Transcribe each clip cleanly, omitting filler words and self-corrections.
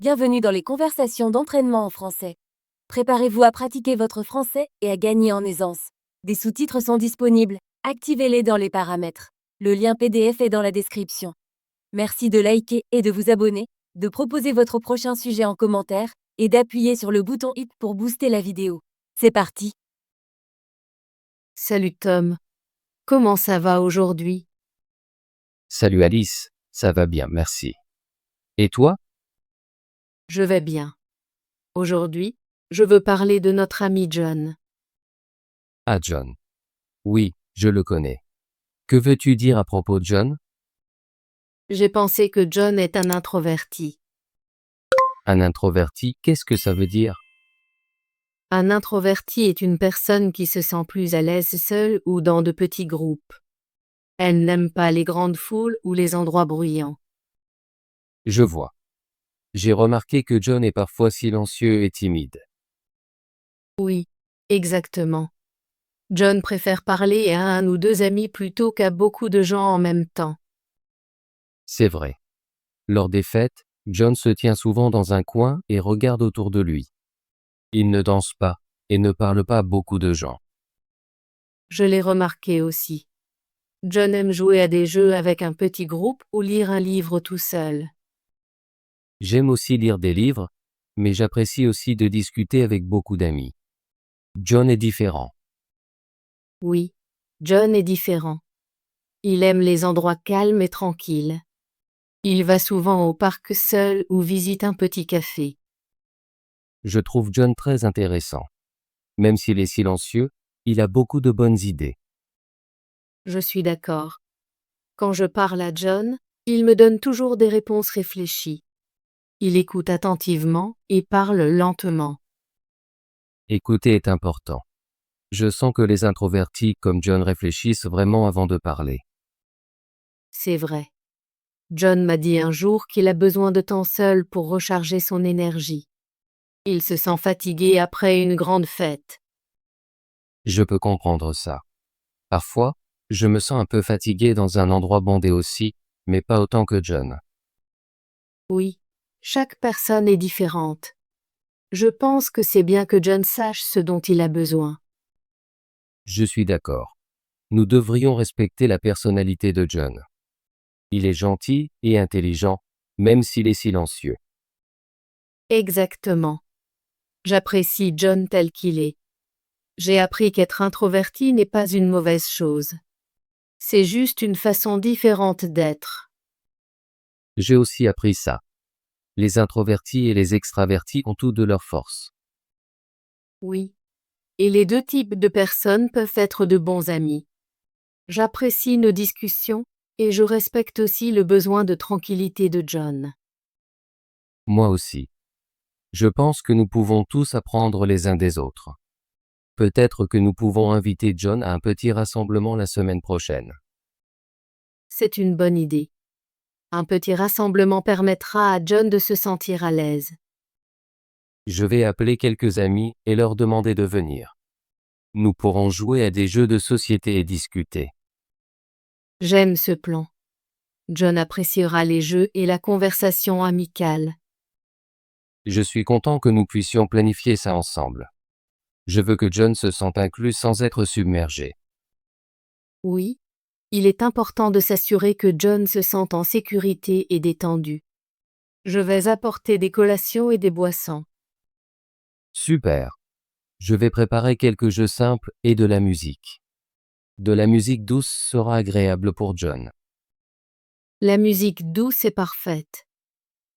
Bienvenue dans les conversations d'entraînement en français. Préparez-vous à pratiquer votre français et à gagner en aisance. Des sous-titres sont disponibles. Activez-les dans les paramètres. Le lien PDF est dans la description. Merci de liker et de vous abonner, de proposer votre prochain sujet en commentaire et d'appuyer sur le bouton hit pour booster la vidéo. C'est parti! Salut Tom, comment ça va aujourd'hui? Salut Alice, ça va bien, merci. Et toi? Je vais bien. Aujourd'hui, je veux parler de notre ami John. Ah John. Oui, je le connais. Que veux-tu dire à propos de John? J'ai pensé que John est un introverti. Un introverti, qu'est-ce que ça veut dire? Un introverti est une personne qui se sent plus à l'aise seule ou dans de petits groupes. Elle n'aime pas les grandes foules ou les endroits bruyants. Je vois. J'ai remarqué que John est parfois silencieux et timide. Oui, exactement. John préfère parler à un ou deux amis plutôt qu'à beaucoup de gens en même temps. C'est vrai. Lors des fêtes, John se tient souvent dans un coin et regarde autour de lui. Il ne danse pas et ne parle pas à beaucoup de gens. Je l'ai remarqué aussi. John aime jouer à des jeux avec un petit groupe ou lire un livre tout seul. J'aime aussi lire des livres, mais j'apprécie aussi de discuter avec beaucoup d'amis. John est différent. Oui, John est différent. Il aime les endroits calmes et tranquilles. Il va souvent au parc seul ou visite un petit café. Je trouve John très intéressant. Même s'il est silencieux, il a beaucoup de bonnes idées. Je suis d'accord. Quand je parle à John, il me donne toujours des réponses réfléchies. Il écoute attentivement et parle lentement. Écouter est important. Je sens que les introvertis comme John réfléchissent vraiment avant de parler. C'est vrai. John m'a dit un jour qu'il a besoin de temps seul pour recharger son énergie. Il se sent fatigué après une grande fête. Je peux comprendre ça. Parfois, je me sens un peu fatigué dans un endroit bondé aussi, mais pas autant que John. Oui, chaque personne est différente. Je pense que c'est bien que John sache ce dont il a besoin. Je suis d'accord. Nous devrions respecter la personnalité de John. Il est gentil et intelligent, même s'il est silencieux. Exactement. J'apprécie John tel qu'il est. J'ai appris qu'être introverti n'est pas une mauvaise chose. C'est juste une façon différente d'être. J'ai aussi appris ça. Les introvertis et les extravertis ont tout de leur force. Oui. Et les deux types de personnes peuvent être de bons amis. J'apprécie nos discussions et je respecte aussi le besoin de tranquillité de John. Moi aussi. Je pense que nous pouvons tous apprendre les uns des autres. Peut-être que nous pouvons inviter John à un petit rassemblement la semaine prochaine. C'est une bonne idée. Un petit rassemblement permettra à John de se sentir à l'aise. Je vais appeler quelques amis et leur demander de venir. Nous pourrons jouer à des jeux de société et discuter. J'aime ce plan. John appréciera les jeux et la conversation amicale. Je suis content que nous puissions planifier ça ensemble. Je veux que John se sente inclus sans être submergé. Oui, il est important de s'assurer que John se sente en sécurité et détendu. Je vais apporter des collations et des boissons. Super. Je vais préparer quelques jeux simples et de la musique. De la musique douce sera agréable pour John. La musique douce est parfaite.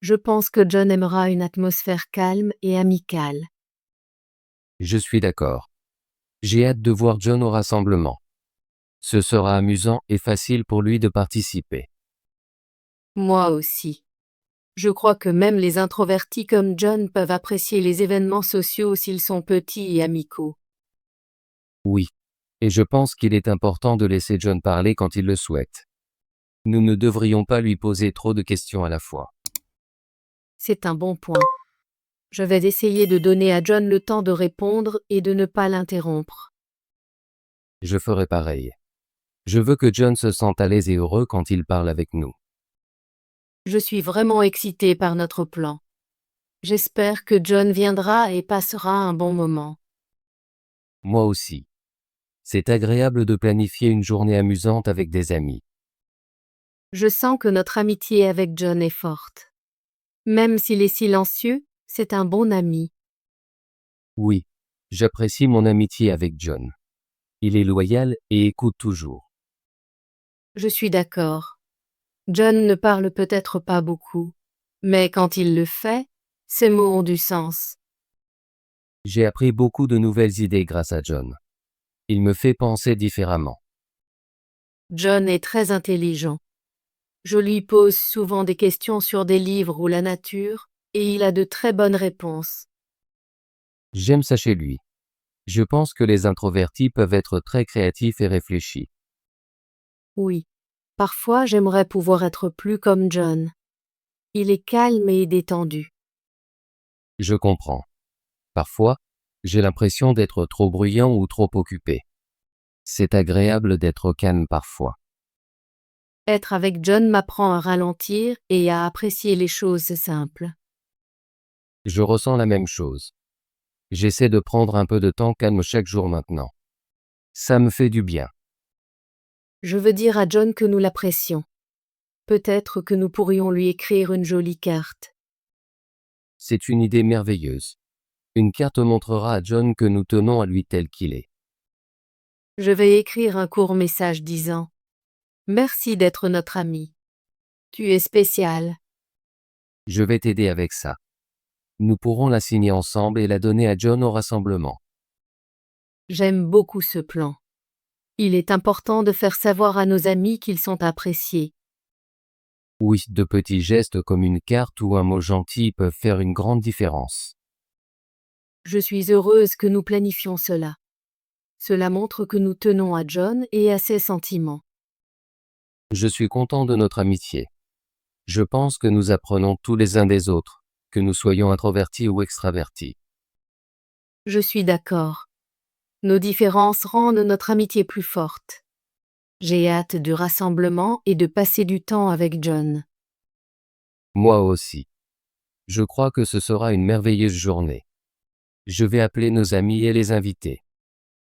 Je pense que John aimera une atmosphère calme et amicale. Je suis d'accord. J'ai hâte de voir John au rassemblement. Ce sera amusant et facile pour lui de participer. Moi aussi. Je crois que même les introvertis comme John peuvent apprécier les événements sociaux s'ils sont petits et amicaux. Oui. Et je pense qu'il est important de laisser John parler quand il le souhaite. Nous ne devrions pas lui poser trop de questions à la fois. C'est un bon point. Je vais essayer de donner à John le temps de répondre et de ne pas l'interrompre. Je ferai pareil. Je veux que John se sente à l'aise et heureux quand il parle avec nous. Je suis vraiment excitée par notre plan. J'espère que John viendra et passera un bon moment. Moi aussi. C'est agréable de planifier une journée amusante avec des amis. Je sens que notre amitié avec John est forte. Même s'il est silencieux, c'est un bon ami. Oui, j'apprécie mon amitié avec John. Il est loyal et écoute toujours. Je suis d'accord. John ne parle peut-être pas beaucoup, mais quand il le fait, ses mots ont du sens. J'ai appris beaucoup de nouvelles idées grâce à John. Il me fait penser différemment. John est très intelligent. Je lui pose souvent des questions sur des livres ou la nature, et il a de très bonnes réponses. J'aime ça chez lui. Je pense que les introvertis peuvent être très créatifs et réfléchis. Oui. Parfois, j'aimerais pouvoir être plus comme John. Il est calme et détendu. Je comprends. Parfois, j'ai l'impression d'être trop bruyant ou trop occupé. C'est agréable d'être calme parfois. Être avec John m'apprend à ralentir et à apprécier les choses simples. Je ressens la même chose. J'essaie de prendre un peu de temps calme chaque jour maintenant. Ça me fait du bien. Je veux dire à John que nous l'apprécions. Peut-être que nous pourrions lui écrire une jolie carte. C'est une idée merveilleuse. Une carte montrera à John que nous tenons à lui tel qu'il est. Je vais écrire un court message disant « Merci d'être notre ami. Tu es spécial. Je vais t'aider avec ça. Nous pourrons la signer ensemble et la donner à John au rassemblement. J'aime beaucoup ce plan. Il est important de faire savoir à nos amis qu'ils sont appréciés. Oui, de petits gestes comme une carte ou un mot gentil peuvent faire une grande différence. Je suis heureuse que nous planifions cela. Cela montre que nous tenons à John et à ses sentiments. Je suis content de notre amitié. Je pense que nous apprenons tous les uns des autres, que nous soyons introvertis ou extravertis. Je suis d'accord. Nos différences rendent notre amitié plus forte. J'ai hâte du rassemblement et de passer du temps avec John. Moi aussi. Je crois que ce sera une merveilleuse journée. Je vais appeler nos amis et les inviter.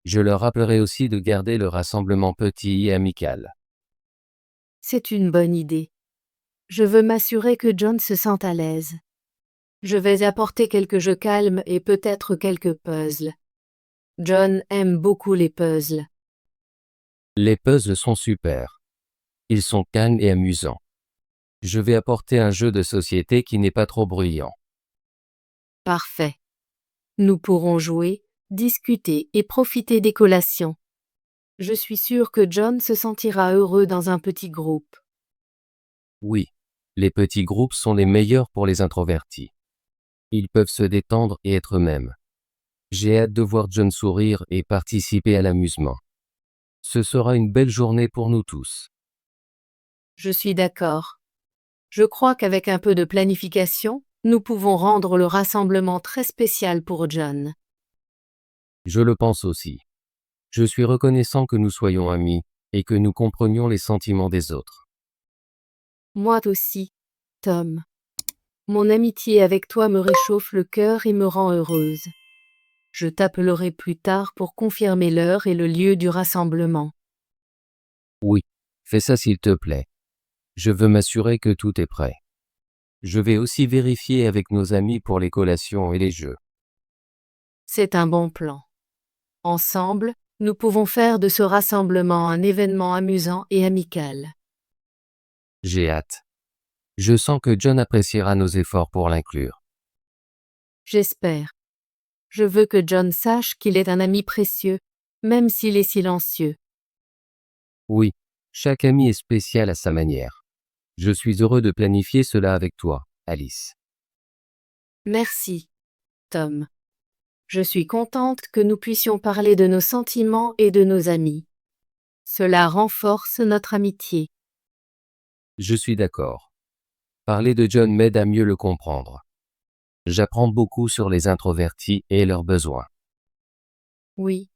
Je leur rappellerai aussi de garder le rassemblement petit et amical. C'est une bonne idée. Je veux m'assurer que John se sente à l'aise. Je vais apporter quelques jeux calmes et peut-être quelques puzzles. John aime beaucoup les puzzles. Les puzzles sont super. Ils sont calmes et amusants. Je vais apporter un jeu de société qui n'est pas trop bruyant. Parfait. Nous pourrons jouer, discuter et profiter des collations. Je suis sûre que John se sentira heureux dans un petit groupe. Oui, les petits groupes sont les meilleurs pour les introvertis. Ils peuvent se détendre et être eux-mêmes. J'ai hâte de voir John sourire et participer à l'amusement. Ce sera une belle journée pour nous tous. Je suis d'accord. Je crois qu'avec un peu de planification, nous pouvons rendre le rassemblement très spécial pour John. Je le pense aussi. Je suis reconnaissant que nous soyons amis et que nous comprenions les sentiments des autres. Moi aussi, Tom. Mon amitié avec toi me réchauffe le cœur et me rend heureuse. Je t'appellerai plus tard pour confirmer l'heure et le lieu du rassemblement. Oui, fais ça s'il te plaît. Je veux m'assurer que tout est prêt. Je vais aussi vérifier avec nos amis pour les collations et les jeux. C'est un bon plan. Ensemble, nous pouvons faire de ce rassemblement un événement amusant et amical. J'ai hâte. Je sens que John appréciera nos efforts pour l'inclure. J'espère. Je veux que John sache qu'il est un ami précieux, même s'il est silencieux. Oui, chaque ami est spécial à sa manière. Je suis heureux de planifier cela avec toi, Alice. Merci, Tom. Je suis contente que nous puissions parler de nos sentiments et de nos amis. Cela renforce notre amitié. Je suis d'accord. Parler de John m'aide à mieux le comprendre. J'apprends beaucoup sur les introvertis et leurs besoins. Oui.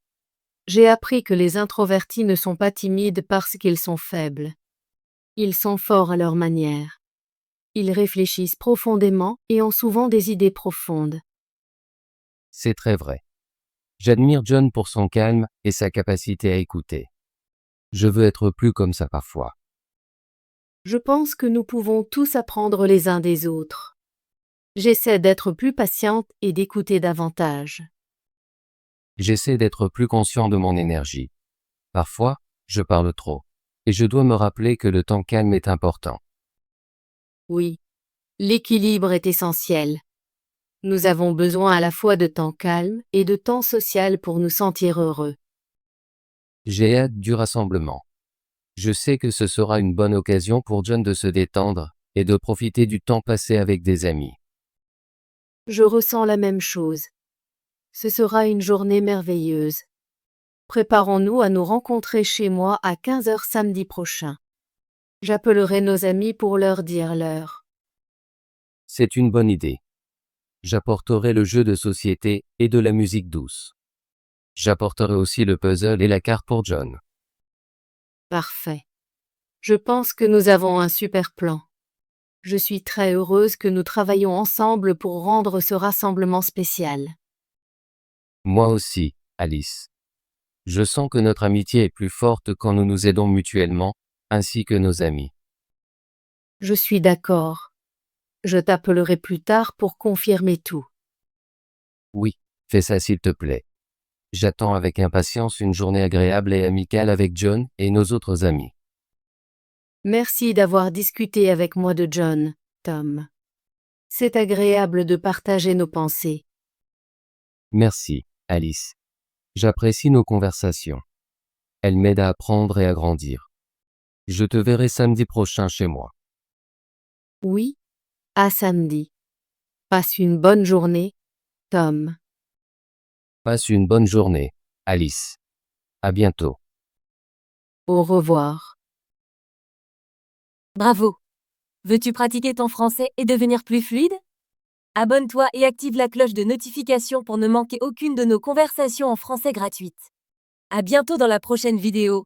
J'ai appris que les introvertis ne sont pas timides parce qu'ils sont faibles. Ils sont forts à leur manière. Ils réfléchissent profondément et ont souvent des idées profondes. C'est très vrai. J'admire John pour son calme et sa capacité à écouter. Je veux être plus comme ça parfois. Je pense que nous pouvons tous apprendre les uns des autres. J'essaie d'être plus patiente et d'écouter davantage. J'essaie d'être plus conscient de mon énergie. Parfois, je parle trop. Et je dois me rappeler que le temps calme est important. Oui, l'équilibre est essentiel. Nous avons besoin à la fois de temps calme et de temps social pour nous sentir heureux. J'ai hâte du rassemblement. Je sais que ce sera une bonne occasion pour John de se détendre et de profiter du temps passé avec des amis. Je ressens la même chose. Ce sera une journée merveilleuse. Préparons-nous à nous rencontrer chez moi à 15 heures samedi prochain. J'appellerai nos amis pour leur dire l'heure. C'est une bonne idée. J'apporterai le jeu de société et de la musique douce. J'apporterai aussi le puzzle et la carte pour John. Parfait. Je pense que nous avons un super plan. Je suis très heureuse que nous travaillons ensemble pour rendre ce rassemblement spécial. Moi aussi, Alice. Je sens que notre amitié est plus forte quand nous nous aidons mutuellement, ainsi que nos amis. Je suis d'accord. Je t'appellerai plus tard pour confirmer tout. Oui, fais ça s'il te plaît. J'attends avec impatience une journée agréable et amicale avec John et nos autres amis. Merci d'avoir discuté avec moi de John, Tom. C'est agréable de partager nos pensées. Merci, Alice. J'apprécie nos conversations. Elles m'aident à apprendre et à grandir. Je te verrai samedi prochain chez moi. Oui, à samedi. Passe une bonne journée, Tom. Passe une bonne journée, Alice. À bientôt. Au revoir. Bravo! Veux-tu pratiquer ton français et devenir plus fluide? Abonne-toi et active la cloche de notification pour ne manquer aucune de nos conversations en français gratuites. À bientôt dans la prochaine vidéo.